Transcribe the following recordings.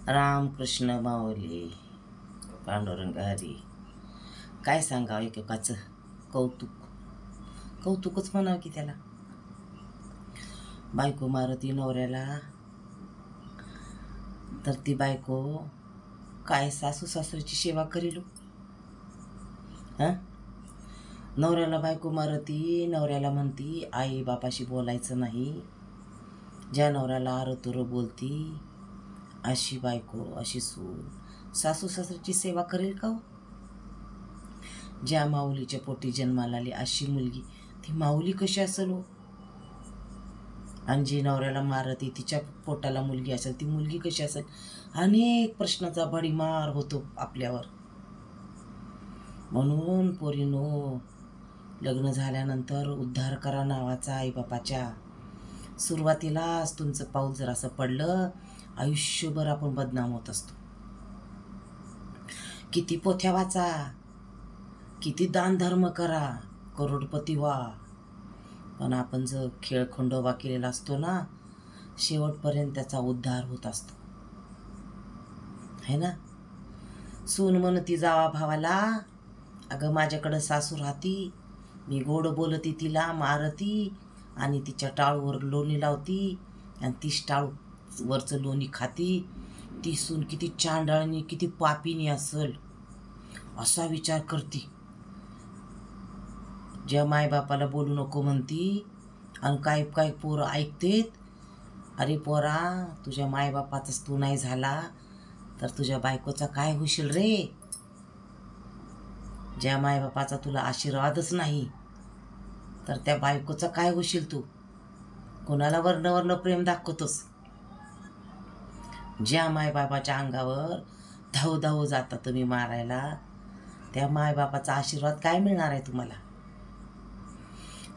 रामकृष्ण माऊली पांडुरंग हरी. काय सांगावं एकेकाचं कौतुक, कौतुकच म्हणावं की त्याला. बायको मारती नवऱ्याला, तर ती बायको काय सासू सासऱ्याची सेवा करील. नवऱ्याला बायको मारती, नवऱ्याला म्हणती आई बापाशी बोलायचं नाही. ज्या नवऱ्याला आरतुर बोलती अशी बायको, अशी सून सासू सासऱ्याची सेवा करेल का? ज्या माऊलीच्या पोटी जन्माला आली अशी मुलगी, ती माऊली कशी असेल हो? आणि जी नवऱ्याला मारती तिच्या पोटाला मुलगी असेल, ती मुलगी कशी असेल? अनेक प्रश्नाचा भडीमार होतो आपल्यावर. म्हणून पोरीनो, लग्न झाल्यानंतर उद्धार करा नावाचा आईबापाच्या. सुरुवातीलाच तुमचं पाऊल जर असं पडलं, आयुष्यभर आपण बदनाम होत असतो. किती पोथ्या वाचा, किती दान धर्म करा, करोडपती व्हा, पण आपण जर खेळखंडोबा केलेला असतो ना, शेवटपर्यंत त्याचा उद्धार होत असतो, है ना. सून म्हणती जावा भावाला, अगं माझ्याकडं सासू राहती, मी गोड बोलती तिला, मारती आणि तिच्या टाळूवर लोणी लावती आणि तीच टाळूवरचं लोणी खाती. ती सून किती चांडाळणी, किती पापिनी असल असा विचार करती. ज्या मायबापाला बोलू नको म्हणती आणि काय काय पोरं ऐकतेत. अरे पोरा, तुझ्या मायबापाचाच तू नाही झाला तर तुझ्या बायकोचा काय होशील रे? ज्या मायबापाचा तुला आशीर्वादच नाही तर त्या बायकोचा काय होशील तू? कोणाला वर्ण प्रेम दाखवतोस? ज्या मायबापाच्या अंगावर धाव धाव जाता तुम्ही मारायला, त्या मायबापाचा आशीर्वाद काय मिळणार आहे तुम्हाला?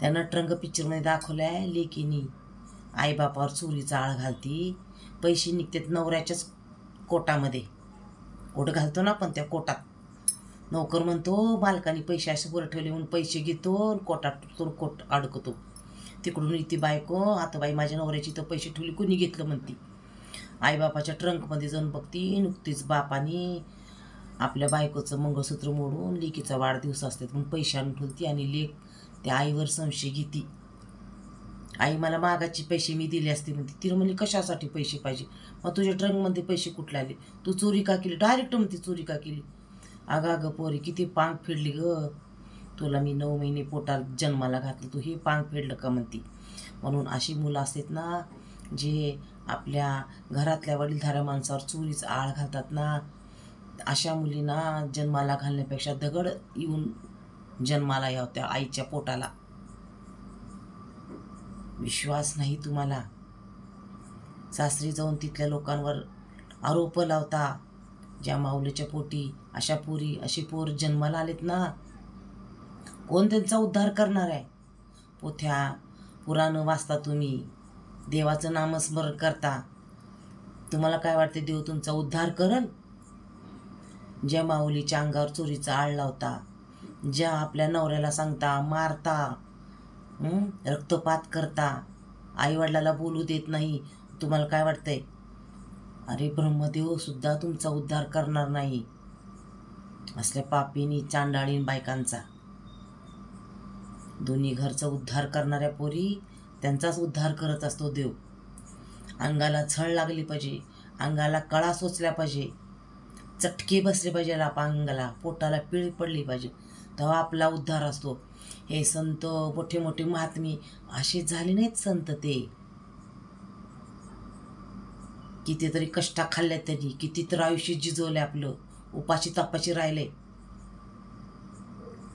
त्या नटरंग पिक्चरमध्ये दाखवलं आहे, लेकीनी आईबापावर चोरीचा आळ घालती, पैसे निघतात नवऱ्याच्याच कोटामध्ये. कोट घालतो ना आपण, त्या कोटात नोकर म्हणतो मालकाने पैसे असे वर ठेवले म्हणून पैसे घेतो, कोटात तो कोट अडकतो. तिकडून इथे बायको, आता बाई माझ्या नवऱ्याची तर पैसे ठेवली, कुणी घेतलं म्हणती. आईबापाच्या ट्रंकमध्ये जाऊन बघती, नुकतीच बापाने आपल्या बायकोचं मंगळसूत्र मोडून लेकीचा वाढदिवस असतात म्हणून पैसे आणून ठेवती आणि लेक त्या आईवर संशय घेती. आई मला मागाची पैसे मी दिले असते म्हणते. तिला म्हणली कशासाठी पैसे पाहिजे? मग तुझ्या ट्रंकमध्ये पैसे कुठले आले? तू चोरी का केली? डायरेक्ट म्हणते चोरी का केली? अगं पोरी, किती पांग फेडली ग तुला, मी 9 महिने पोटात जन्माला घातलं, तू हे पांग फेडलं का म्हणती. म्हणून अशी मुलं असतात ना, जे आपल्या घरातल्या वडीलधाऱ्या माणसावर चोरीचा आळ घालतात ना, अशा मुलींना जन्माला घालण्यापेक्षा दगड येऊन जन्माला यावं त्या आईच्या पोटाला. विश्वास नाही तुम्हाला, सासरी जाऊन तिथल्या लोकांवर आरोप लावता. ज्या माऊलीच्या पोटी अशा पोरी, अशी पोर जन्माला आलेत ना, कोण त्यांचा उद्धार करणार आहे? पोथ्या पुराणं वाचता तुम्ही, देवाचं नामस्मरण करता, तुम्हाला काय वाटते देव तुमचा उद्धार करल? ज्या माऊलीच्या अंगावर चोरीचा आळ लावता, ज्या आपल्या नवऱ्याला सांगता मारता, रक्तपात करता, आईवडिलाला बोलू देत नाही, तुम्हाला काय वाटतंय? अरे ब्रह्मदेव सुद्धा तुमचा उद्धार करणार नाही असल्या पापीनी चांडाळीन बायकांचा. दोन्ही घरचा उद्धार करणाऱ्या पोरी, त्यांचाच उद्धार करत असतो देव. अंगाला छळ लागली पाहिजे, अंगाला कळा सोचल्या पाहिजे, चटके बसले पाहिजे अंगाला, पोटाला पिळी पडली पाहिजे, तेव्हा आपला उद्धार असतो. हे संत, मोठे मोठे महात्मे असे झाले नाहीत संत. ते कितीतरी कष्टा खाल्ल्या त्यांनी, कितीतरी आयुष्य जिजवले आपलं, उपाशी तापाशी राहिले.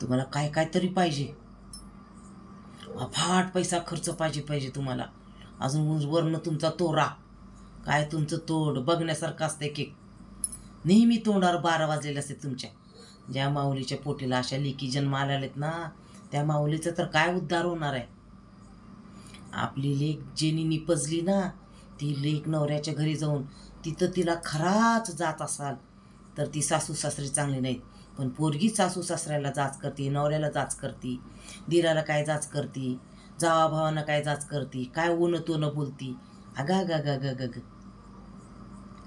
तुम्हाला काय काय तरी पाहिजे, अफाट पैसा खर्च पाहिजे तुम्हाला. अजून वर्ण तुमचा तोरा, काय तुमचं तोंड बघण्यासारखं असतं. एक नेहमी तोंडावर 12 वाजलेले असते तुमच्या. ज्या माऊलीच्या पोटीला अशा लेकी जन्माला आलेत ना, त्या माऊलीचं तर काय उद्धार होणार आहे? आपली लेक जेनी निपजली ना, ती लेक नवऱ्याच्या घरी जाऊन तिथं तिला खराच जात असाल तर ती सासू सासरे चांगले नाहीत. पण पोरगी सासू सासऱ्याला जाच करते, नवऱ्याला जाच करते, दिराला काय जाच करते, जावा भावांना काय जाच करते, काय ऊन तोनं बोलती. अगा ग ग ग ग ग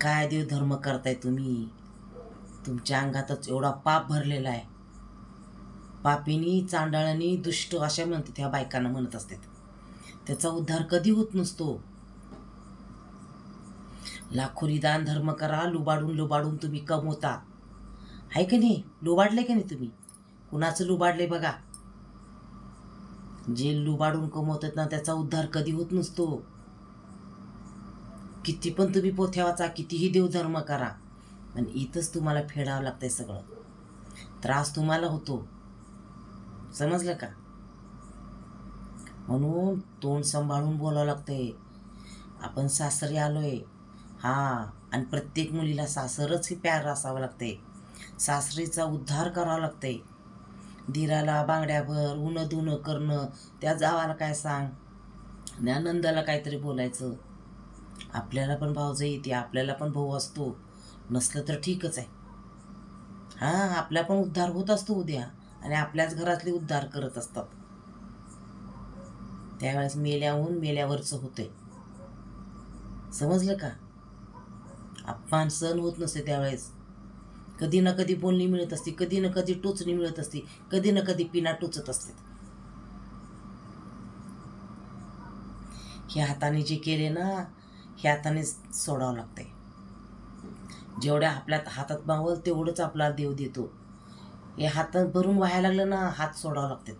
काय देवधर्म करताय तुम्ही? तुमच्या अंगातच एवढा पाप भरलेला आहे. पापिनी, चांडाळणी, दुष्ट अशा म्हणते ह्या बायकांना म्हणत असतात. त्याचा उद्धार कधी होत नसतो. लाखोरी दान धर्म करा, लुबाडून लुबाडून तुम्ही कमवता. आहे की नाही? लुबाडले की नाही तुम्ही? कुणाचं लुबाडले बघा. जे लुबाडून कमवतात ना त्याचा उद्धार कधी होत नसतो. किती पण तुम्ही पोथ्या वाचा, कितीही देवधर्म करा, पण इथंच तुम्हाला फेडावं लागतंय सगळं. त्रास तुम्हाला होतो. समजलं का? म्हणून तोंड सांभाळून बोलावं लागतंय. आपण सासरी आलोय, आणि प्रत्येक मुलीला सासरच हे प्यार असावं लागतंय. सासरीचा उद्धार करावा लागतंय. दिराला बांगड्याभर उनं दुनं करणं, त्या जावाला काय सांग, नंदाला काहीतरी बोलायचं. आपल्याला पण भावजाई येते, आपल्याला पण भाऊ असतो. नसलं तर ठीकच आहे. आपला पण उद्धार होत असतो उद्या, आणि आपल्याच घरातले उद्धार करत असतात. त्यावेळेस मेल्याहून मेल्यावरचं होतंय. समजलं का? अपमान सहन होत नसते त्यावेळेस. कधी ना कधी बोलणी मिळत असते, कधी ना कधी टोचणी मिळत असते, कधी ना कधी पिना टोचत असते. ह्या हाताने जे केले ना, ह्या हाताने सोडावं लागतंय. जेवढ्या आपल्या हातात मावल तेवढंच आपला देव देतो. हे हातात भरून व्हायला लागलं ना, हात सोडावं लागतात.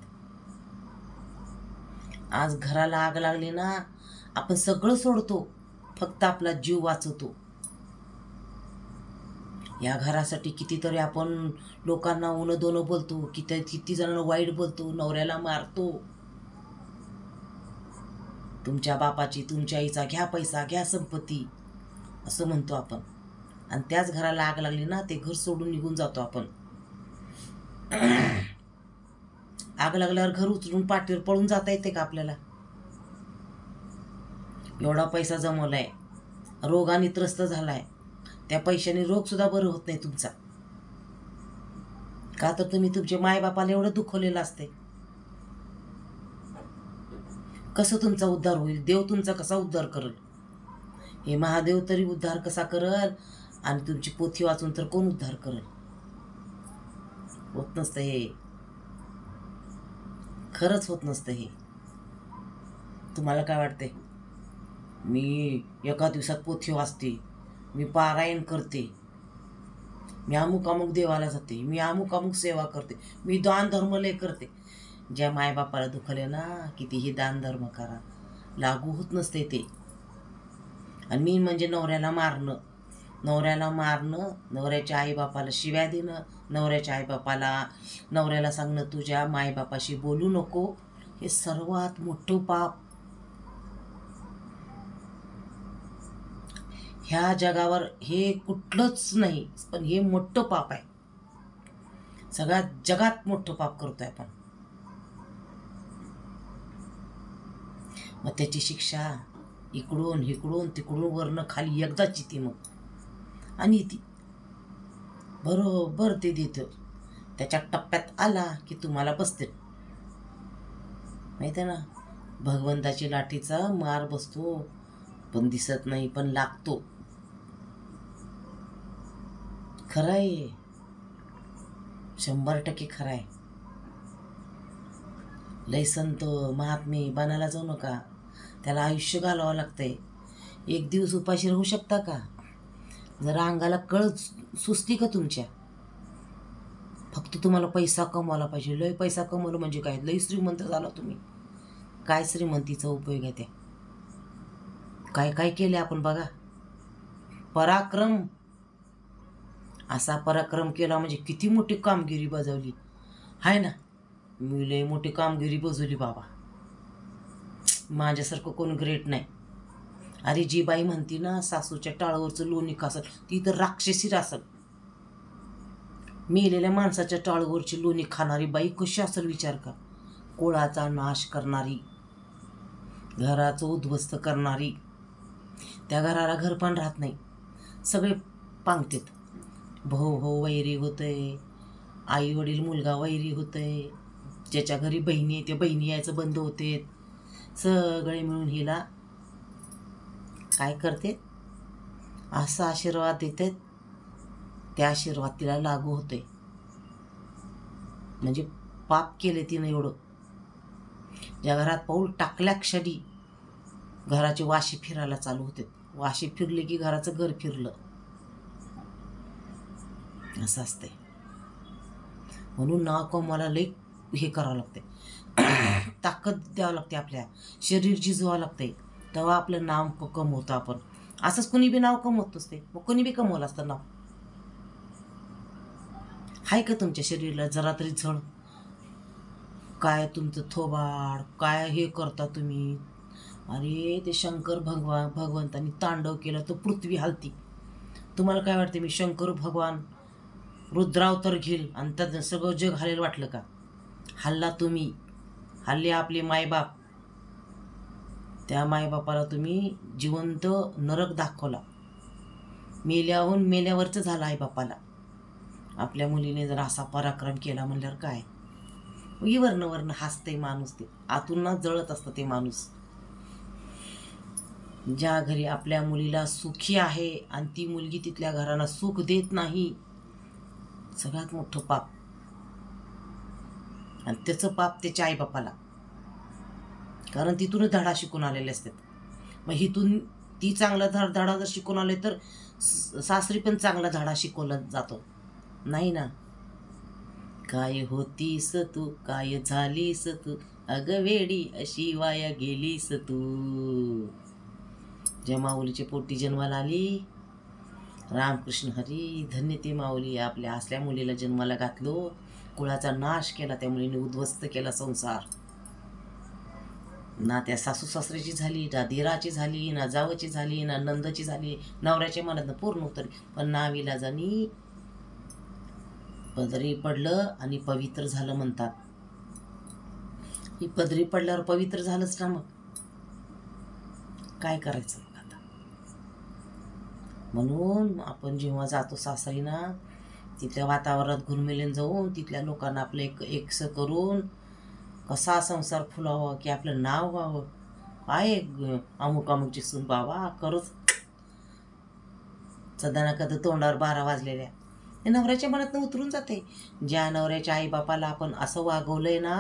आज घराला आग लागली ना, आपण सगळं सोडतो, फक्त आपला जीव वाचवतो. या घरासाठी कितीतरी आपण लोकांना उनं दोनं बोलतो, किती जणांना वाईट बोलतो, नवऱ्याला मारतो. तुमच्या बापाची, तुमच्या आईचा घ्या पैसा, घ्या संपत्ती असं म्हणतो आपण. आणि त्याच घराला आग लागली ना, ते घर सोडून निघून जातो आपण. आग लागल्यावर घर उचलून पाठीवर पळून जाता येते का आपल्याला? एवढा पैसा जमवलाय, रोगाने त्रस्त झालाय, त्या पैशाने रोग सुद्धा बरं होत नाही तुमचा. का तर तुम्ही तुमच्या मायबापाला एवढं दुखवलेलं असते. कसं तुमचा उद्धार होईल? देव तुमचा कसा उद्धार करल? हे महादेव तरी उद्धार कसा करल, आणि तुमची पोथी वाचून तर कोण उद्धार करल? होत नसतं हे. खरंच होत नसतं हे. तुम्हाला काय वाटते? मी एका दिवसात पोथी वाचते, मी पारायण करते, मी अमुक अमुक देवाला जाते, मी अमुक अमुक सेवा करते, मी दान धर्म लय करते. ज्या मायबापाला दुखले ना, कितीही दान धर्म करा, लागू होत नसते ते. आणि मी म्हणजे नवऱ्याला मारणं, नवऱ्याच्या आईबापाला शिव्या देणं, नवऱ्याला सांगणं तुझ्या मायबापाशी बोलू नको, हे सर्वात मोठं पाप. ह्या जगावर हे कुठलंच नाही, पण हे मोठं पाप आहे. सगळ्यात जगात मोठं पाप करतोय आपण. मग त्याची शिक्षा इकडून इकडून तिकडून वरनं खाली एकदाच येते मग. आणि ती बरोबर ते देतं. त्याच्या टप्प्यात आला की तुम्हाला बसते. माहिती आहे ना, भगवंताची लाठीचा मार बसतो, पण दिसत नाही, पण लागतो. खरं आहे, 100% खरं आहे. लय संत महात्मे बनायला जाऊ नका. त्याला आयुष्य घालावं लागतंय. एक दिवस उपाशी राहू शकता का? जरा अंगाला कळ सुस्ती का तुमच्या? फक्त तुम्हाला पैसा कमवायला पाहिजे. लय पैसा कमवलं म्हणजे काय? लय श्रीमंत झाला तुम्ही. काय श्रीमंतीचा उपयोग आहे त्या? काय काय केले आपण बघा. पराक्रम, असा पराक्रम केला म्हणजे किती मोठी कामगिरी बजावली आहे ना. मी लय मोठी कामगिरी बजावली बाबा, माझ्यासारखं कोण ग्रेट नाही. अरे जी बाई म्हणती ना सासूच्या टाळवरचं लोणी खासल, ती तर राक्षसी असल. मेलेल्या माणसाच्या टाळवरची लोणी खाणारी बाई कशी असेल विचार कर. कुळाचा नाश करणारी, घराचं उद्ध्वस्त करणारी. त्या घराला घर पण राहत नाही, सगळे पांगतेत. भाऊ वैरी होतंय, आई वडील मुलगा वैरी होतंय, ज्याच्या घरी बहिणी त्या बहिणी यायचं बंद होते. सगळे मिळून हिला काय करते, असा आशीर्वाद देते, त्या आशीर्वाद तिला लागू होते. म्हणजे पाप केले तिनं एवढं. ज्या घरात पाऊल टाकल्या क्षणी घराची वाशी फिरायला चालू होते. वाशी फिरली की घराचं घर फिरलं, असं असते. म्हणून नाव कमवायला लई हे करावं लागते, ताकद द्यावं लागते, आपल्या शरीर झिजवावं लागते, तेव्हा आपलं नाव कमवतो आपण. असंच कुणी बी नाव कमवत असते, मग कुणी बी कमवलं असतं नाव. हाय का तुमच्या शरीराला जरा तरी झळ? काय तुमचं थोबाड, काय हे करता तुम्ही? अरे ते शंकर भगवंतानी तांडव केलं तर पृथ्वी हलती. तुम्हाला काय वाटते मी शंकर भगवान रुद्रावतार घेईल आणि त्यात सगळं जग हलेल वाटलं का? हल्ला तुम्ही, हल्ले आपले मायबाप. त्या मायबापाला तुम्ही जिवंत नरक दाखवला. मेल्याहून मेल्यावरचं झालं आई बापाला. आपल्या मुलीने जर असा पराक्रम केला म्हणल्यावर काय? वर्ण हसते माणूस, ते आतून ना जळत असतं ते माणूस. ज्या घरी आपल्या मुलीला सुखी आहे आणि ती मुलगी तिथल्या घराला सुख देत नाही, सगळ्यात मोठं पाप. आणि त्याचं पाप त्याच्या आईबापाला, कारण तिथूनच धडा शिकून आलेले असतात. मग हिथून ती चांगला धडा जर शिकून आले तर सासरी पण चांगला धडा शिकवला जातो, नाही ना? काय होतीस तू, काय झालीस तू, अग वेडी अशी वाया गेलीस तू. ज्या माऊलीची पोटी जन्माला आली, रामकृष्ण हरी, धन्य ती माऊली. आपल्या असल्या मुलीला जन्माला घातलो, कुळाचा नाश केला, त्या मुलीने उद्ध्वस्त केला संसार. ना त्या सासू सासऱ्याची झाली, ना दिराची झाली, ना जावची झाली, ना नंदची झाली, नवऱ्याच्या मनातनं पूर्ण उतरली. पण नाविलाजानी पदरी पडलं आणि पवित्र झालं म्हणतात. ही पदरी पडल्यावर पवित्र झालंच ना, मग काय करायचं मग आता? म्हणून आपण जेव्हा जातो सासरी ना, तिथल्या वातावरणात घुलमिलून जाऊन तिथल्या लोकांना आपलं एकसं करून कसा संसार फुलावा की आपलं नाव व्हावं. काय अमुक अमुकची सून बाबा, खरंच सदा ना कधी तोंडावर 12 वाजलेल्या, हे नवऱ्याच्या मनातनं उतरून जाते. ज्या नवऱ्याच्या आईबापाला आपण असं वागवलंय ना,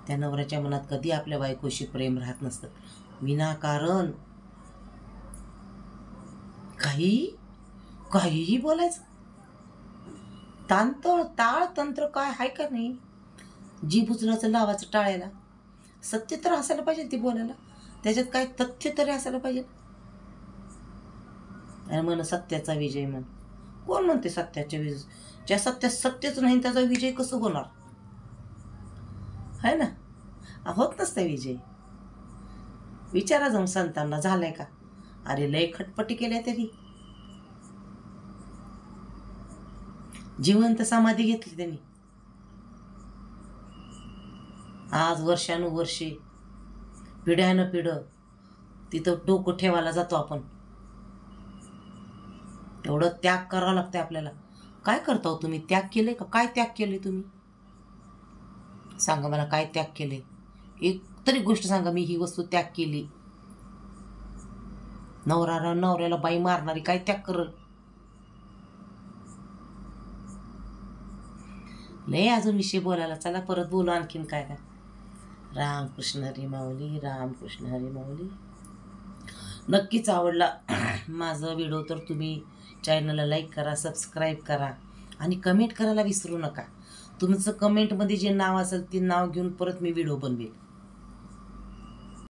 त्या नवऱ्याच्या मनात कधी आपल्या बायकोशी प्रेम राहत नसतं. विनाकारण काहीही बोलायचं. ताळ तंत्र काय आहे का नाही? जीभ उचलाचं लावाचं टाळायला. सत्य तर असायला पाहिजे ती बोलायला, त्याच्यात काय तथ्य तरी असायला पाहिजे. आणि म्हण सत्याचा विजय म्हण. कोण म्हणते सत्याच्या विजय? ज्या सत्यच नाही त्याचा विजय कसं होणार? है ना? होत नसते विजय. विचारा जाऊन संतांना, झालाय का? अरे लय खटपटी केल्या तरी. जिवंत समाधी घेतली त्यांनी. आज वर्षानुवर्षे, पिढ्यानं पिढं तिथं डोकं ठेवायला जातो आपण. एवढं त्याग करावं लागतं आपल्याला. काय करता हो तुम्ही? त्याग केले का? काय त्याग केले तुम्ही? सांगा मला, काय त्याग केले? एक तरी गोष्ट सांगा, मी ही वस्तू त्याग केली. नवऱ्याला बाई मारणारी काय त्याग करल? लय अजून विषय बोलायला, चला परत बोलू आणखीन काय काय. रामकृष्ण हरी माऊली, रामकृष्ण हरी माऊली. नक्कीच आवडला माझा व्हिडिओ तर तुम्ही चॅनलला लाईक करा, सबस्क्राईब करा आणि कमेंट करायला विसरू नका. तुमचं कमेंटमध्ये जे नाव असेल ते नाव घेऊन परत मी व्हिडिओ बनवेल.